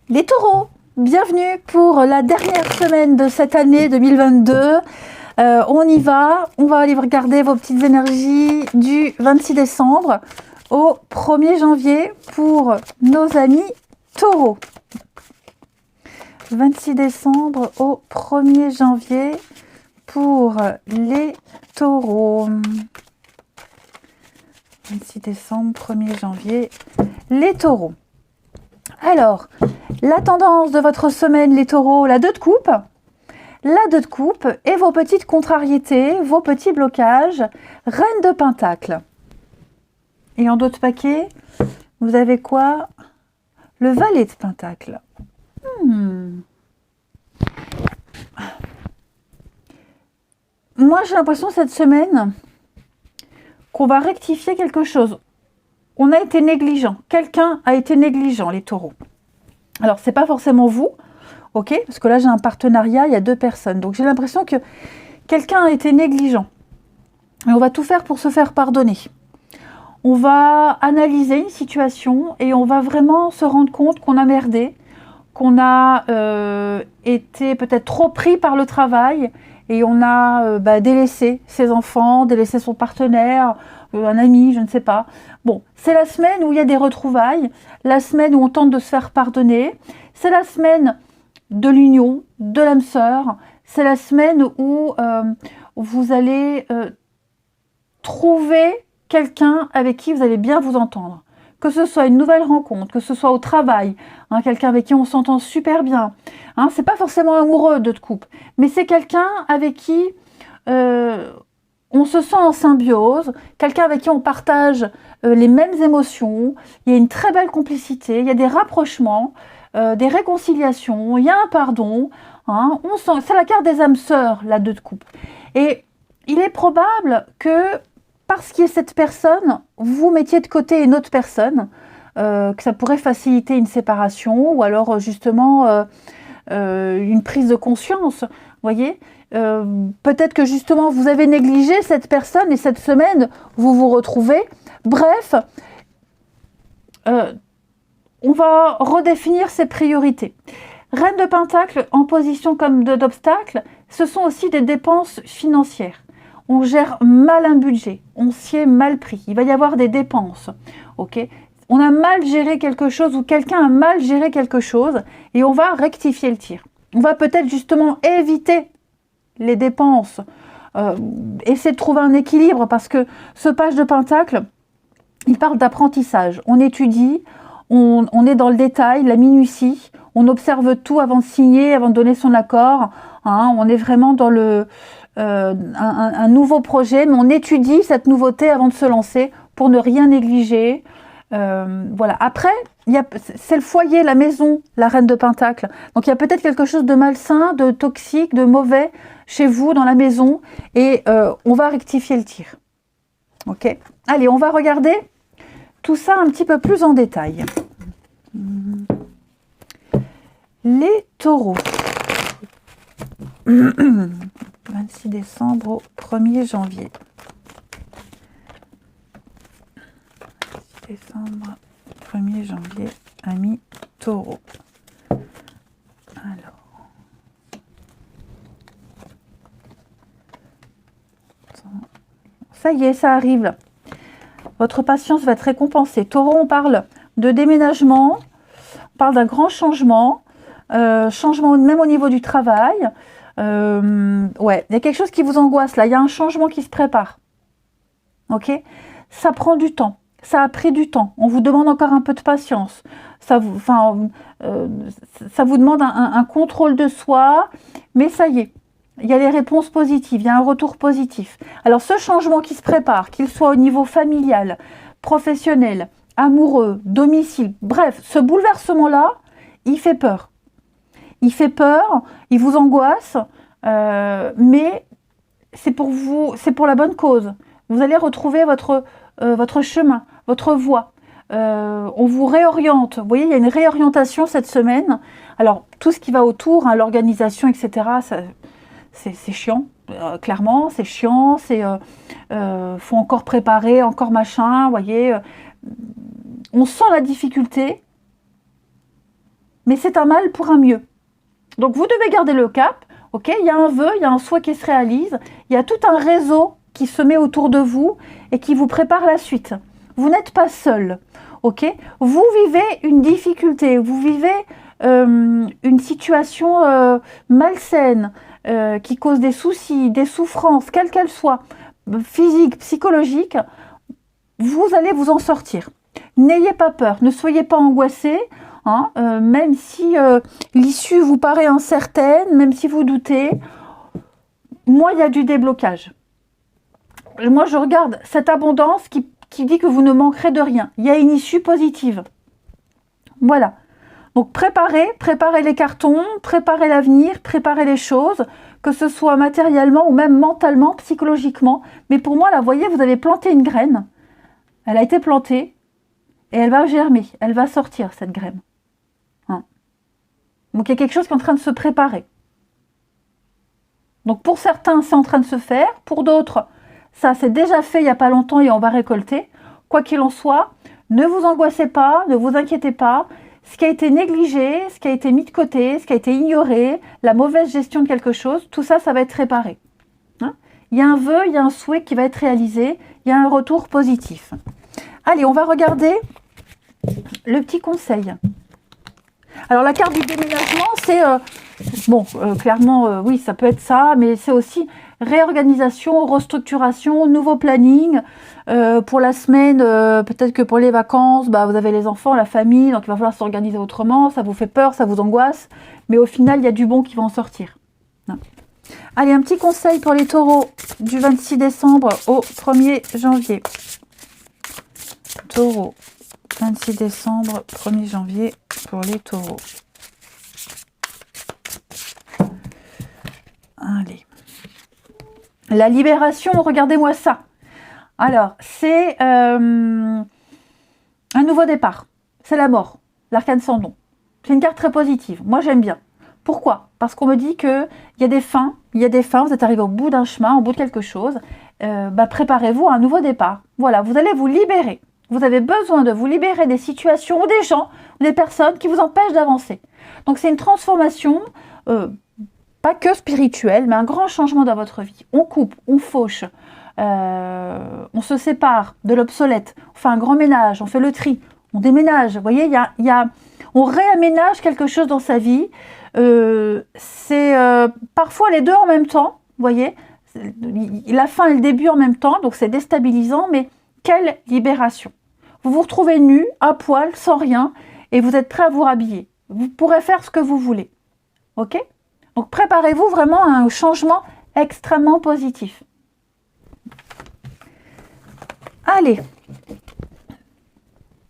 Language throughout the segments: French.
Les taureaux, bienvenue pour la dernière semaine de cette année 2022. On y va, on va aller regarder vos petites énergies du 26 décembre au 1er janvier pour nos amis taureaux. 26 décembre au 1er janvier pour les taureaux. 26 décembre, 1er janvier, les taureaux. Alors, la tendance de votre semaine, les taureaux, la 2 de coupe. La 2 de coupe et vos petites contrariétés, vos petits blocages, reine de pentacle. Et en d'autres paquets, vous avez quoi? Le valet de pentacle. Moi, j'ai l'impression cette semaine qu'on va rectifier quelque chose. On a été négligent. Quelqu'un a été négligent, les taureaux. Alors, c'est pas forcément vous, ok? Parce que là, j'ai un partenariat, il y a 2 personnes. Donc, j'ai l'impression que quelqu'un a été négligent. Et on va tout faire pour se faire pardonner. On va analyser une situation et on va vraiment se rendre compte qu'on a merdé, qu'on a été peut-être trop pris par le travail et on a délaissé ses enfants, délaissé son partenaire, un ami, je ne sais pas. Bon, c'est la semaine où il y a des retrouvailles, la semaine où on tente de se faire pardonner, c'est la semaine de l'union, de l'âme sœur, c'est la semaine où vous allez trouver quelqu'un avec qui vous allez bien vous entendre. Que ce soit une nouvelle rencontre, que ce soit au travail, hein, quelqu'un avec qui on s'entend super bien. Hein, c'est pas forcément amoureux de couple, mais c'est quelqu'un avec qui on se sent en symbiose, quelqu'un avec qui on partage les mêmes émotions, il y a une très belle complicité, il y a des rapprochements, des réconciliations, il y a un pardon, hein, on sent, c'est la carte des âmes sœurs, la 2 de coupe. Et il est probable que parce qu'il y a cette personne, vous mettiez de côté une autre personne, que ça pourrait faciliter une séparation ou alors justement une prise de conscience, vous voyez. Peut-être que justement vous avez négligé cette personne et cette semaine vous vous retrouvez. Bref, on va redéfinir ses priorités. Reine de Pentacle en position comme d'obstacle, ce sont aussi des dépenses financières. On gère mal un budget, on s'y est mal pris, il va y avoir des dépenses, ok? On a mal géré quelque chose ou quelqu'un a mal géré quelque chose et on va rectifier le tir. On va peut-être justement éviter les dépenses, essayer de trouver un équilibre parce que ce page de Pentacle, il parle d'apprentissage. On étudie, on est dans le détail, la minutie, on observe tout avant de signer, avant de donner son accord. Hein, on est vraiment dans un nouveau projet, mais on étudie cette nouveauté avant de se lancer pour ne rien négliger. Voilà. Après, c'est le foyer, la maison, la reine de Pentacle. Donc il y a peut-être quelque chose de malsain, de toxique, de mauvais chez vous dans la maison et on va rectifier le tir. Ok. Allez, on va regarder tout ça un petit peu plus en détail. Les taureaux. 26 décembre au 1er janvier. 26 décembre, 1er janvier, amis taureaux. Alors. Ça y est, ça arrive. Votre patience va être récompensée. Taureau, on parle de déménagement, on parle d'un grand changement, changement même au niveau du travail. Ouais, il y a quelque chose qui vous angoisse là, il y a un changement qui se prépare. Ok? Ça prend du temps, ça a pris du temps, on vous demande encore un peu de patience. Ça vous demande un contrôle de soi, mais ça y est. Il y a les réponses positives, il y a un retour positif. Alors ce changement qui se prépare, qu'il soit au niveau familial, professionnel, amoureux, domicile, bref, ce bouleversement-là, il fait peur. Il fait peur, il vous angoisse, mais c'est pour vous, c'est pour la bonne cause. Vous allez retrouver votre chemin, votre voie. On vous réoriente. Vous voyez, il y a une réorientation cette semaine. Alors, tout ce qui va autour, hein, l'organisation, etc., c'est chiant. Clairement, c'est chiant. Faut encore préparer, encore machin. Vous voyez, on sent la difficulté. mais c'est un mal pour un mieux. Donc vous devez garder le cap, ok? Il y a un vœu, il y a un souhait qui se réalise, il y a tout un réseau qui se met autour de vous et qui vous prépare la suite. Vous n'êtes pas seul, ok? Vous vivez une difficulté, vous vivez une situation malsaine qui cause des soucis, des souffrances, quelles qu'elles soient, physiques, psychologiques, vous allez vous en sortir. N'ayez pas peur, ne soyez pas angoissés, hein, même si l'issue vous paraît incertaine, même si vous doutez. Moi, il y a du déblocage. Moi, je regarde cette abondance qui dit que vous ne manquerez de rien. Il y a une issue positive. Voilà. Donc, préparez les cartons, préparez l'avenir, préparez les choses, que ce soit matériellement ou même mentalement, psychologiquement. Mais pour moi, là, vous voyez, vous avez planté une graine. Elle a été plantée et elle va germer. Elle va sortir, cette graine. Hein. Donc, il y a quelque chose qui est en train de se préparer. Donc, pour certains, c'est en train de se faire. Pour d'autres, ça, c'est déjà fait il n'y a pas longtemps et on va récolter. Quoi qu'il en soit, ne vous angoissez pas, ne vous inquiétez pas. Ce qui a été négligé, ce qui a été mis de côté, ce qui a été ignoré, la mauvaise gestion de quelque chose, tout ça, ça va être réparé. Hein? Il y a un vœu, il y a un souhait qui va être réalisé, il y a un retour positif. Allez, on va regarder le petit conseil. Alors, la carte du déménagement, c'est... clairement, oui, ça peut être ça, mais c'est aussi réorganisation, restructuration, nouveau planning. Pour la semaine, peut-être que pour les vacances, vous avez les enfants, la famille, donc il va falloir s'organiser autrement, ça vous fait peur, ça vous angoisse, mais au final, il y a du bon qui va en sortir. Non. Allez, un petit conseil pour les taureaux du 26 décembre au 1er janvier. Taureau, 26 décembre, 1er janvier pour les taureaux. Allez. La libération, regardez-moi ça. Alors, c'est un nouveau départ. C'est la mort, l'arcane sans nom. C'est une carte très positive. Moi, j'aime bien. Pourquoi? Parce qu'on me dit qu'il y a des fins, vous êtes arrivé au bout d'un chemin, au bout de quelque chose. Préparez-vous à un nouveau départ. Voilà, vous allez vous libérer. Vous avez besoin de vous libérer des situations ou des gens ou des personnes qui vous empêchent d'avancer. Donc, c'est une transformation... pas que spirituel, mais un grand changement dans votre vie. On coupe, on fauche, on se sépare de l'obsolète, on fait un grand ménage, on fait le tri, on déménage. Vous voyez, on réaménage quelque chose dans sa vie. C'est parfois les deux en même temps, vous voyez, la fin et le début en même temps, donc c'est déstabilisant, mais quelle libération. Vous vous retrouvez nu, à poil, sans rien, et vous êtes prêt à vous rhabiller. Vous pourrez faire ce que vous voulez. Ok ? Donc, préparez-vous vraiment à un changement extrêmement positif. Allez.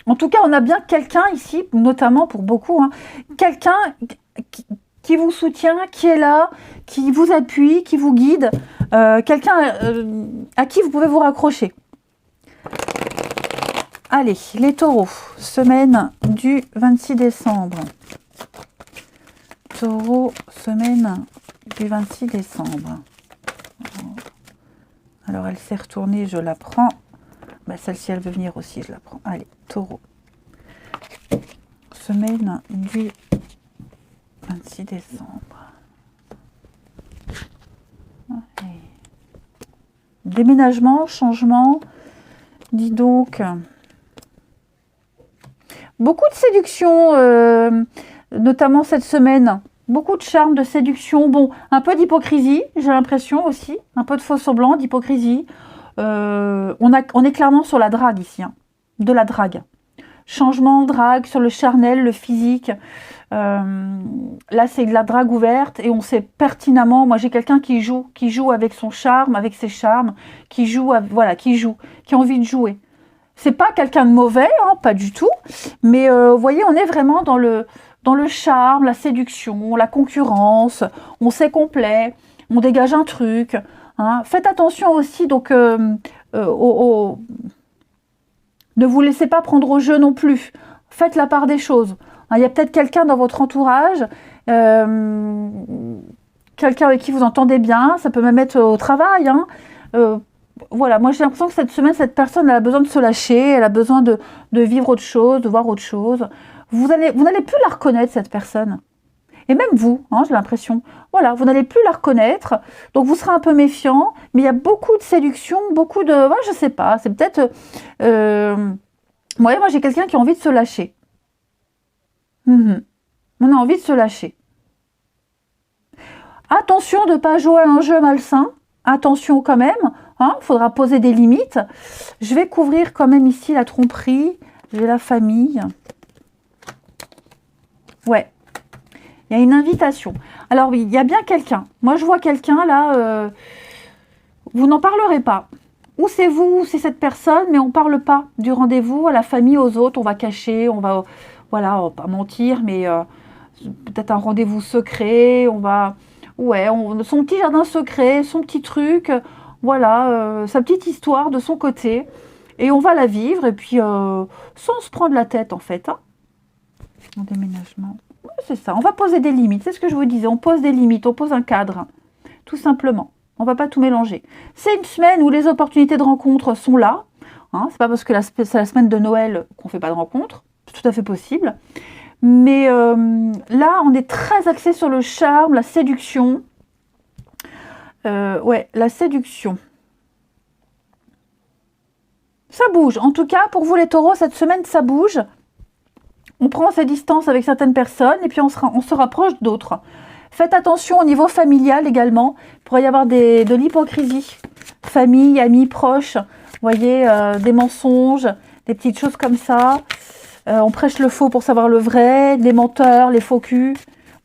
En tout cas, on a bien quelqu'un ici, notamment pour beaucoup, hein, quelqu'un qui vous soutient, qui est là, qui vous appuie, qui vous guide, quelqu'un à qui vous pouvez vous raccrocher. Allez, les taureaux, semaine du 26 décembre. Taureau, semaine du 26 décembre. Alors, elle s'est retournée, je la prends. Celle-ci, elle veut venir aussi, je la prends. Allez, taureau. Semaine du 26 décembre. Allez. Déménagement, changement. Dis donc. Beaucoup de séduction, notamment cette semaine. Beaucoup de charme, de séduction. Bon, un peu d'hypocrisie, j'ai l'impression aussi. Un peu de faux semblant, d'hypocrisie. On est clairement sur la drague ici. Hein, de la drague. Changement, drague, sur le charnel, le physique. Là, c'est de la drague ouverte et on sait pertinemment. Moi, j'ai quelqu'un qui joue avec son charme, avec ses charmes, qui a envie de jouer. C'est pas quelqu'un de mauvais, hein, pas du tout. Mais vous voyez, on est vraiment dans le charme, la séduction, la concurrence. On sait qu'on plaît, on dégage un truc. Hein. Faites attention aussi, donc, ne vous laissez pas prendre au jeu non plus. Faites la part des choses. Il y a peut-être quelqu'un dans votre entourage, quelqu'un avec qui vous entendez bien, ça peut même être au travail. Hein. Voilà, moi j'ai l'impression que cette semaine, cette personne elle a besoin de se lâcher, elle a besoin de vivre autre chose, de voir autre chose. vous n'allez plus la reconnaître, cette personne. Et même vous, hein, j'ai l'impression. Voilà, vous n'allez plus la reconnaître. Donc, vous serez un peu méfiant. Mais il y a beaucoup de séduction, beaucoup de... Ouais, je sais pas, c'est peut-être... Ouais, moi, j'ai quelqu'un qui a envie de se lâcher. On a envie de se lâcher. Attention de ne pas jouer à un jeu malsain. Attention quand même. Il faudra poser des limites. Je vais couvrir quand même ici la tromperie. J'ai la famille. Ouais. Il y a une invitation. Alors oui, il y a bien quelqu'un. Moi, je vois quelqu'un là. Vous n'en parlerez pas. Ou c'est vous, ou c'est cette personne, mais on ne parle pas du rendez-vous à la famille, aux autres. On va cacher, on va... Voilà, on va pas mentir, mais peut-être un rendez-vous secret. On va... Ouais, son petit jardin secret, son petit truc. Voilà, sa petite histoire de son côté. Et on va la vivre, et puis sans se prendre la tête, en fait. Hein. En déménagement. C'est ça, on va poser des limites, c'est ce que je vous disais, on pose des limites, on pose un cadre, tout simplement. On ne va pas tout mélanger. C'est une semaine où les opportunités de rencontre sont là. Hein, c'est pas parce que c'est la semaine de Noël qu'on ne fait pas de rencontre, c'est tout à fait possible. Mais là, on est très axé sur le charme, la séduction. Ouais, la séduction. Ça bouge. En tout cas, pour vous les taureaux, cette semaine, ça bouge. On prend ses distances avec certaines personnes et puis on se rapproche d'autres. Faites attention au niveau familial également. Il pourrait y avoir de l'hypocrisie. Famille, amis, proches. Vous voyez, des mensonges, des petites choses comme ça. On prêche le faux pour savoir le vrai. Les menteurs, les faux culs.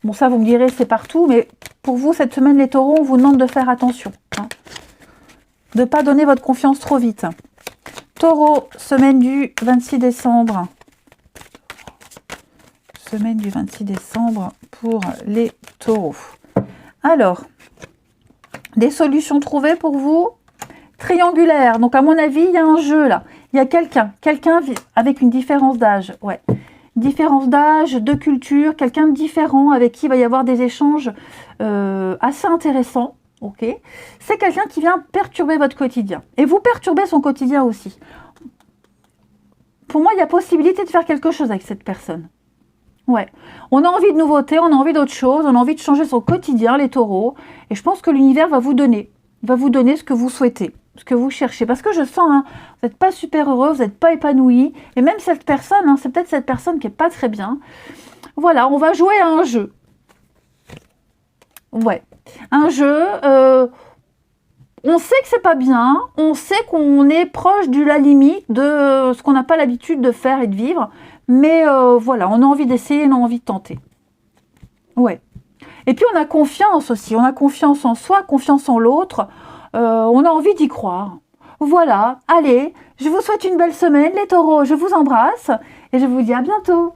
Bon, ça, vous me direz, c'est partout. Mais pour vous, cette semaine, les taureaux, on vous demande de faire attention. Hein, de ne pas donner votre confiance trop vite. Taureau, semaine du 26 décembre. Semaine du 26 décembre pour les taureaux. Alors, des solutions trouvées pour vous? Triangulaire. Donc, à mon avis, il y a un jeu là. Il y a quelqu'un avec une différence d'âge. Ouais. Différence d'âge, de culture, quelqu'un de différent avec qui il va y avoir des échanges assez intéressants. Ok. C'est quelqu'un qui vient perturber votre quotidien. Et vous perturbez son quotidien aussi. Pour moi, il y a possibilité de faire quelque chose avec cette personne. Ouais, on a envie de nouveautés, on a envie d'autre chose, on a envie de changer son quotidien, les taureaux. Et je pense que l'univers va vous donner. Il va vous donner ce que vous souhaitez, ce que vous cherchez. Parce que je sens, hein, vous n'êtes pas super heureux, vous n'êtes pas épanoui. Et même cette personne, hein, c'est peut-être cette personne qui n'est pas très bien. Voilà, on va jouer à un jeu. Ouais, un jeu... on sait que c'est pas bien, on sait qu'on est proche de la limite de ce qu'on n'a pas l'habitude de faire et de vivre. Mais voilà, on a envie d'essayer, on a envie de tenter. Ouais. Et puis on a confiance aussi, on a confiance en soi, confiance en l'autre. On a envie d'y croire. Voilà, allez, je vous souhaite une belle semaine les taureaux, je vous embrasse et je vous dis à bientôt.